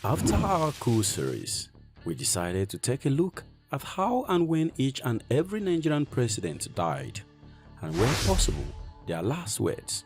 After our coup series, we decided to take a look at how and when each and every Nigerian president died, and where possible, their last words.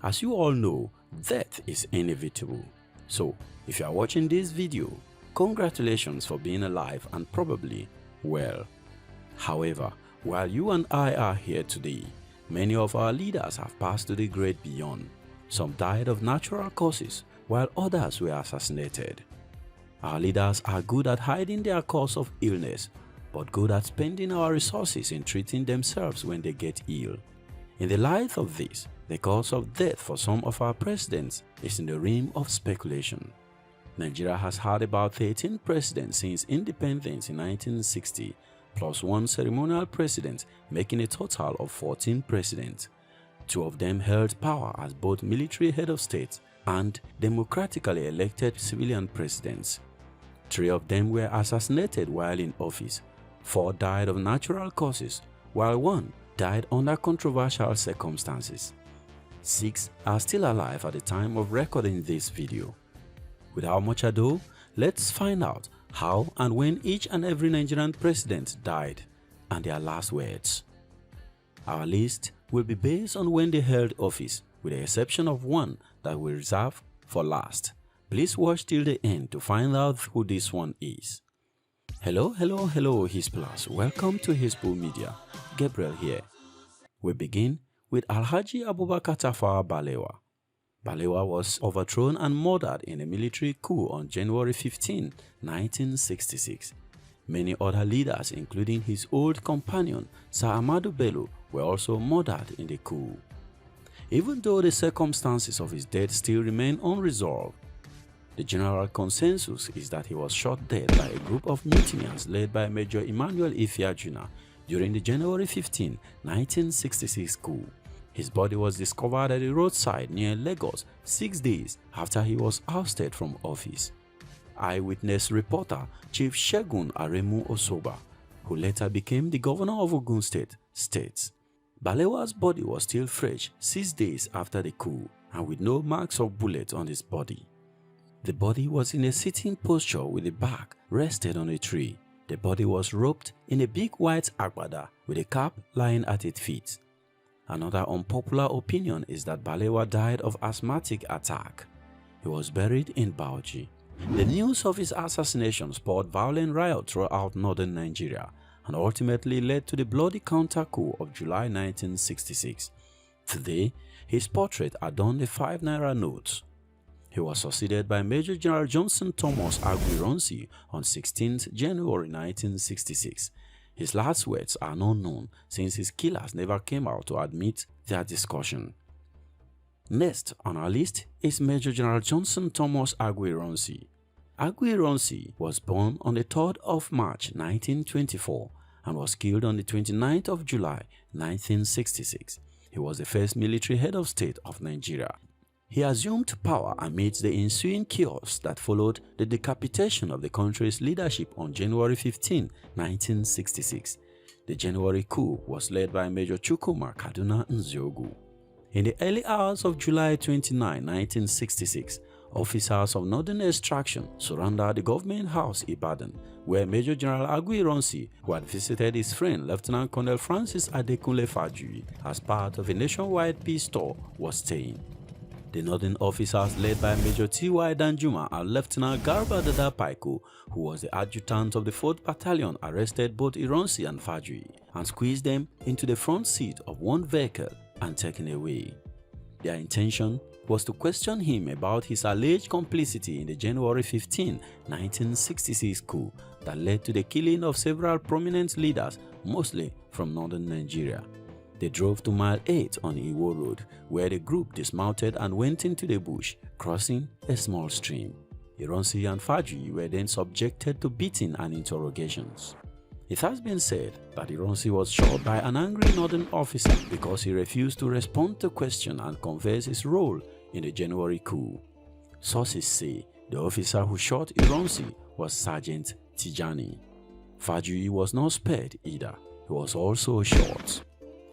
As you all know, death is inevitable. So, if you are watching this video, congratulations for being alive and probably well. However, while you and I are here today, many of our leaders have passed to the great beyond. Some died of natural causes, while others were assassinated. Our leaders are good at hiding their cause of illness, but good at spending our resources in treating themselves when they get ill. In the light of this, the cause of death for some of our presidents is in the realm of speculation. Nigeria has had about 13 presidents since independence in 1960, plus one ceremonial president, making a total of 14 presidents. Two of them held power as both military head of state and democratically elected civilian presidents. Three of them were assassinated while in office. Four died of natural causes, while one died under controversial circumstances. 6 are still alive at the time of recording this video. Without much ado, let's find out how and when each and every Nigerian president died and their last words. Our list will be based on when they held office, with the exception of one that we reserve for last. Please watch till the end to find out who this one is. Hello, Hisplus. Welcome to Hispo Media. Gabriel here. We begin with Alhaji Abubakar Tafawa Balewa. Balewa was overthrown and murdered in a military coup on January 15, 1966. Many other leaders, including his old companion Sir Ahmadu Bello, were also murdered in the coup. Even though the circumstances of his death still remain unresolved, the general consensus is that he was shot dead by a group of mutineers led by Major Emmanuel Ifeajuna during the January 15, 1966 coup. His body was discovered at a roadside near Lagos 6 days after he was ousted from office. Eyewitness reporter Chief Segun Aremu Osoba, who later became the governor of Ogun State, states, Balewa's body was still fresh 6 days after the coup and with no marks of bullets on his body. The body was in a sitting posture with the back rested on a tree. The body was roped in a big white agbada with a cap lying at its feet. Another unpopular opinion is that Balewa died of asthmatic attack. He was buried in Bauchi. The news of his assassination spurred violent riots throughout northern Nigeria and ultimately led to the bloody counter-coup of July 1966. Today, his portrait adorned the 5 naira notes. He was succeeded by Major General Johnson Thomas Aguiyi on 16 January 1966. His last words are not known since his killers never came out to admit their discussion. Next on our list is Major General Johnson Thomas Aguiyi. Aguiyi was born on the 3rd of March 1924 and was killed on the 29th of July 1966. He was the first military head of state of Nigeria. He assumed power amidst the ensuing chaos that followed the decapitation of the country's leadership on January 15, 1966. The January coup was led by Major Chukwuma Kaduna Nziogu. In the early hours of July 29, 1966, officers of northern extraction surrounded the government house Ibadan, where Major General Aguiyi, who had visited his friend Lieutenant Colonel Francis Adekunle Fajuyi as part of a nationwide peace tour, was staying. The northern officers led by Major T.Y. Danjuma and Lieutenant Garba Dada Paiko, who was the adjutant of the 4th Battalion, arrested both Ironsi and Fajuyi and squeezed them into the front seat of one vehicle and taken away. Their intention was to question him about his alleged complicity in the January 15, 1966 coup that led to the killing of several prominent leaders, mostly from northern Nigeria. They drove to mile 8 on Iwo Road, where the group dismounted and went into the bush, crossing a small stream. Ironsi and Fajuyi were then subjected to beating and interrogations. It has been said that Ironsi was shot by an angry northern officer because he refused to respond to questions and confess his role in the January coup. Sources say the officer who shot Ironsi was Sergeant Tijani. Fajuyi was not spared either. He was also shot.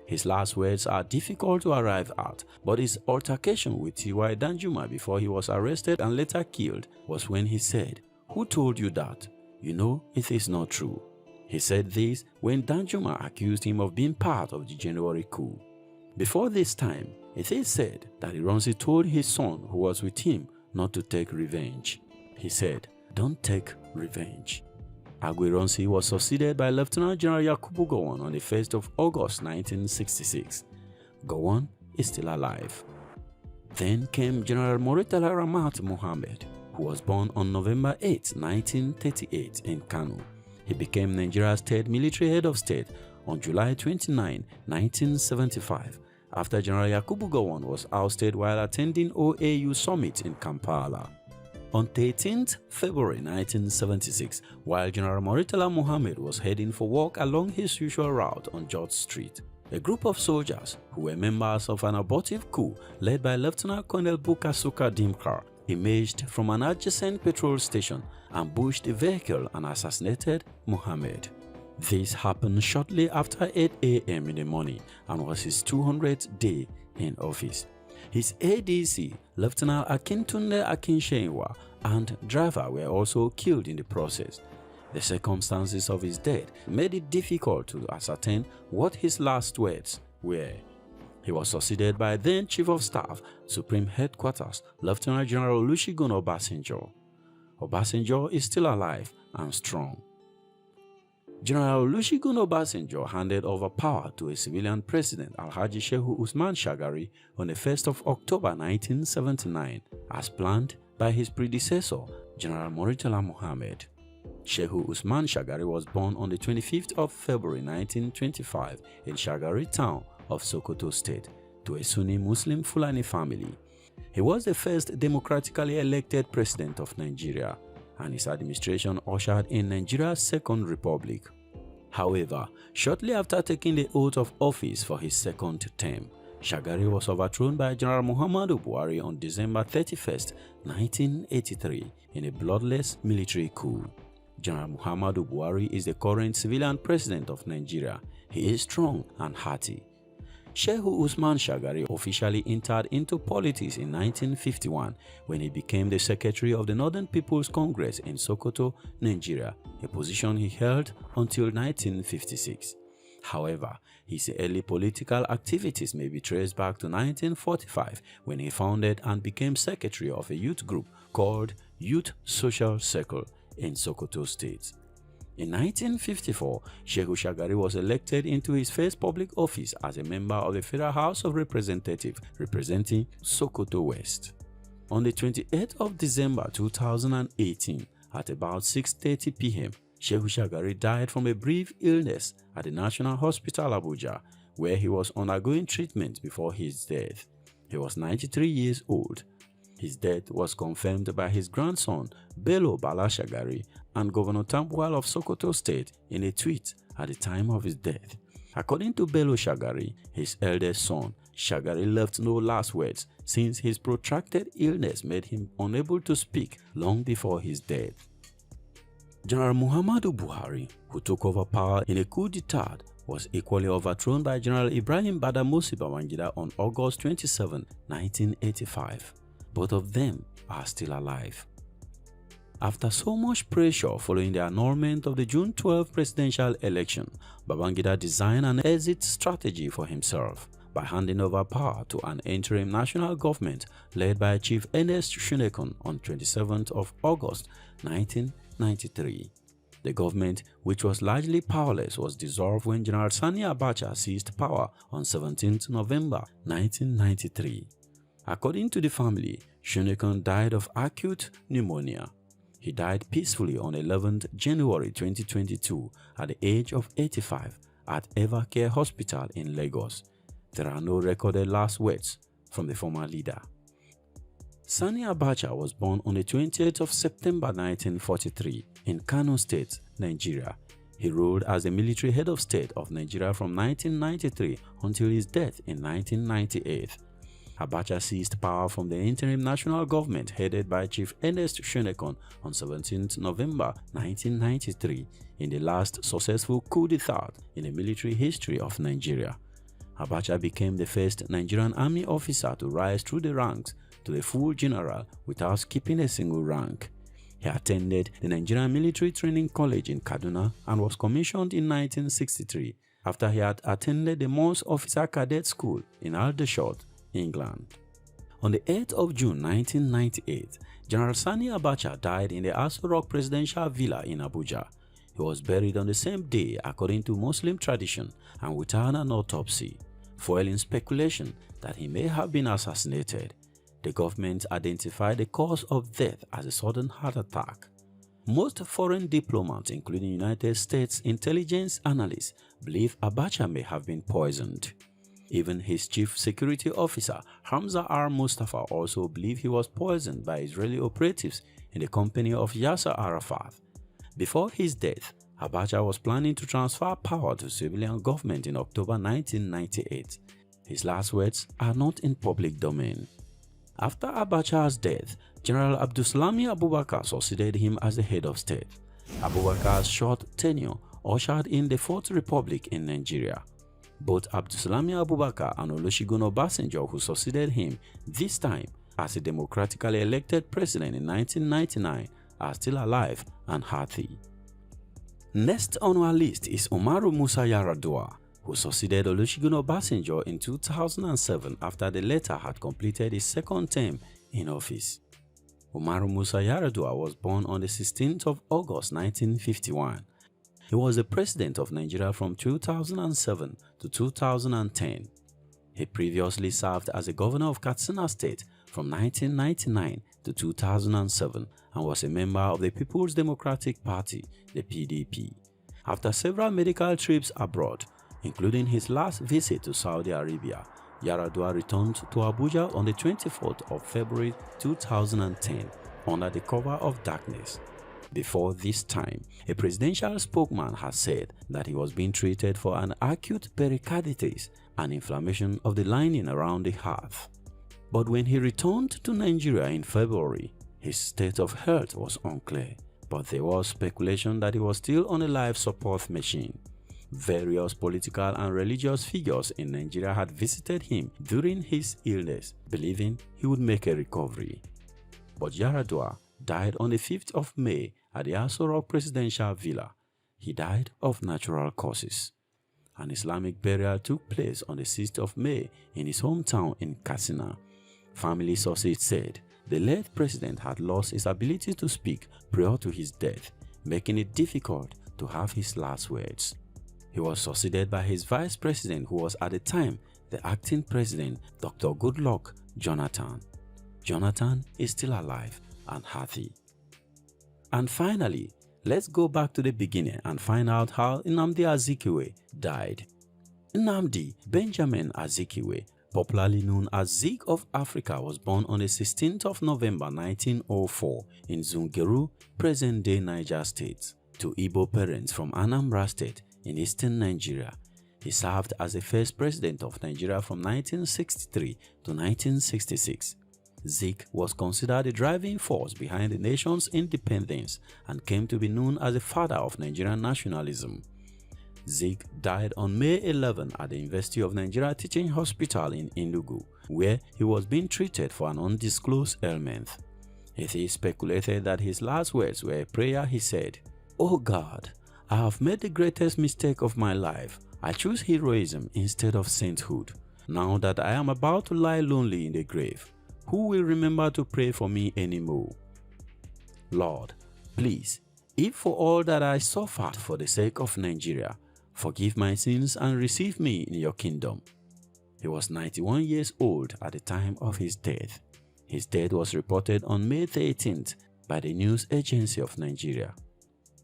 His last words are difficult to arrive at, but his altercation with T.Y. Danjuma before he was arrested and later killed was when he said, "Who told you that? You know it is not true." He said this when Danjuma accused him of being part of the January coup. Before this time, it is said that Ironsi told his son who was with him not to take revenge. He said, "Don't take revenge." Ironsi was succeeded by Lieutenant General Yakubu Gowon on the 1st of August 1966. Gowon is still alive. Then came General Muritala Ramat Mohammed, who was born on November 8, 1938 in Kano. He became Nigeria's third military head of state on July 29, 1975, after General Yakubu Gowon was ousted while attending OAU summit in Kampala. On 13th February 1976, while General Muritala Mohammed was heading for work along his usual route on George Street, a group of soldiers who were members of an abortive coup led by Lieutenant Colonel Bukasuka Dimkar emerged from an adjacent petrol station, ambushed the vehicle and assassinated Mohammed. This happened shortly after 8 a.m. in the morning and was his 200th day in office. His ADC, Lieutenant Akintunde Akinshenwa, and driver were also killed in the process. The circumstances of his death made it difficult to ascertain what his last words were. He was succeeded by then Chief of Staff, Supreme Headquarters, Lieutenant General Olusegun Obasanjo. Obasanjo is still alive and strong. General Olusegun Obasanjo handed over power to a civilian president, Alhaji Shehu Usman Shagari, on the 1st of October 1979, as planned by his predecessor, General Muritala Mohammed. Shehu Usman Shagari was born on the 25th of February 1925 in Shagari town of Sokoto State to a Sunni Muslim Fulani family. He was the first democratically elected president of Nigeria, and his administration ushered in Nigeria's Second Republic. However, shortly after taking the oath of office for his second term, Shagari was overthrown by General Muhammadu Buhari on December 31, 1983 in a bloodless military coup. General Muhammadu Buhari is the current civilian president of Nigeria. He is strong and hearty. Shehu Usman Shagari officially entered into politics in 1951 when he became the secretary of the Northern People's Congress in Sokoto, Nigeria, a position he held until 1956. However, his early political activities may be traced back to 1945 when he founded and became secretary of a youth group called Youth Social Circle in Sokoto State. In 1954, Shehu Shagari was elected into his first public office as a member of the Federal House of Representatives representing Sokoto West. On the 28th of December 2018, at about 6:30 p.m., Shehu Shagari died from a brief illness at the National Hospital Abuja, where he was undergoing treatment before his death. He was 93 years old. His death was confirmed by his grandson, Bello Bala Shagari, and Governor Tambuwal of Sokoto State in a tweet at the time of his death. According to Bello Shagari, his eldest son, Shagari left no last words since his protracted illness made him unable to speak long before his death. General Muhammadu Buhari, who took over power in a coup d'etat, was equally overthrown by General Ibrahim Badamasi Babangida on August 27, 1985. Both of them are still alive. After so much pressure following the annulment of the June 12 presidential election, Babangida designed an exit strategy for himself by handing over power to an interim national government led by Chief Ernest Shunekun on 27th of August 1993. The government, which was largely powerless, was dissolved when General Sani Abacha seized power on 17th November 1993. According to the family, Shunekun died of acute pneumonia. He died peacefully on 11th January 2022 at the age of 85 at Evercare Hospital in Lagos. There are no recorded last words from the former leader. Sani Abacha was born on the 20th of September 1943 in Kano State, Nigeria. He ruled as the military head of state of Nigeria from 1993 until his death in 1998. Abacha seized power from the interim national government headed by Chief Ernest Shunekun on 17 November 1993 in the last successful coup d'etat in the military history of Nigeria. Abacha became the first Nigerian army officer to rise through the ranks to a full general without skipping a single rank. He attended the Nigerian Military Training College in Kaduna and was commissioned in 1963 after he had attended the Mons Officer Cadet School in Aldershot, England. On the 8th of June 1998, General Sani Abacha died in the Aso Rock Presidential Villa in Abuja. He was buried on the same day according to Muslim tradition and without an autopsy, foiling speculation that he may have been assassinated. The government identified the cause of death as a sudden heart attack. Most foreign diplomats, including United States intelligence analysts, believe Abacha may have been poisoned. Even his chief security officer, Hamza al-Mustafa, also believed he was poisoned by Israeli operatives in the company of Yasser Arafat. Before his death, Abacha was planning to transfer power to civilian government in October 1998. His last words are not in public domain. After Abacha's death, General Abdulsalami Abubakar succeeded him as the head of state. Abubakar's short tenure ushered in the Fourth Republic in Nigeria. Both Abdulsalami Abubakar and Olusegun Obasanjo, who succeeded him, this time as a democratically elected president in 1999, are still alive and healthy. Next on our list is Umaru Musa Yar'Adua, who succeeded Olusegun Obasanjo in 2007 after the latter had completed his second term in office. Umaru Musa Yar'Adua was born on the 16th of August 1951. He was the president of Nigeria from 2007 to 2010. He previously served as the governor of Katsina State from 1999 to 2007 and was a member of the People's Democratic Party, the PDP. After several medical trips abroad, including his last visit to Saudi Arabia, Yar'Adua returned to Abuja on the 24th of February 2010 under the cover of darkness. Before this time, a presidential spokesman has said that he was being treated for an acute pericarditis, an inflammation of the lining around the heart. But when he returned to Nigeria in February, his state of health was unclear, but there was speculation that he was still on a life support machine. Various political and religious figures in Nigeria had visited him during his illness, believing he would make a recovery. But Yar'Adua died on the 5th of May at the Aso Rock Presidential Villa. He died of natural causes. An Islamic burial took place on the 6th of May in his hometown in Katsina. Family sources said the late president had lost his ability to speak prior to his death, making it difficult to have his last words. He was succeeded by his vice president, who was at the time the acting president, Dr. Goodluck Jonathan. Jonathan is still alive and healthy. And finally, let's go back to the beginning and find out how Nnamdi Azikiwe died. Nnamdi Benjamin Azikiwe, popularly known as Zik of Africa, was born on the 16th of November 1904 in Zungeru, present-day Niger State, to Igbo parents from Anambra State in eastern Nigeria. He served as the first president of Nigeria from 1963 to 1966. Zik was considered the driving force behind the nation's independence and came to be known as the father of Nigerian nationalism. Zik died on May 11 at the University of Nigeria Teaching Hospital in Enugu, where he was being treated for an undisclosed ailment. It is speculated that his last words were a prayer. He said, "Oh God, I have made the greatest mistake of my life. I choose heroism instead of sainthood. Now that I am about to lie lonely in the grave, who will remember to pray for me anymore? Lord, please, if for all that I suffered for the sake of Nigeria, forgive my sins and receive me in your kingdom." He was 91 years old at the time of his death. His death was reported on May 13th by the News Agency of Nigeria.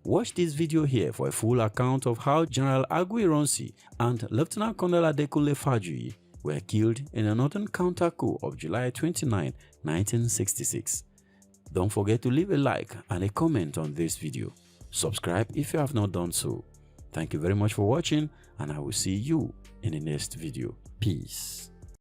Watch this video here for a full account of how General Agui Ironsi and Lieutenant Colonel Adekunle Fajuyi were killed in a northern counter coup of July 29, 1966. Don't forget to leave a like and a comment on this video. Subscribe if you have not done so. Thank you very much for watching, and I will see you in the next video. Peace.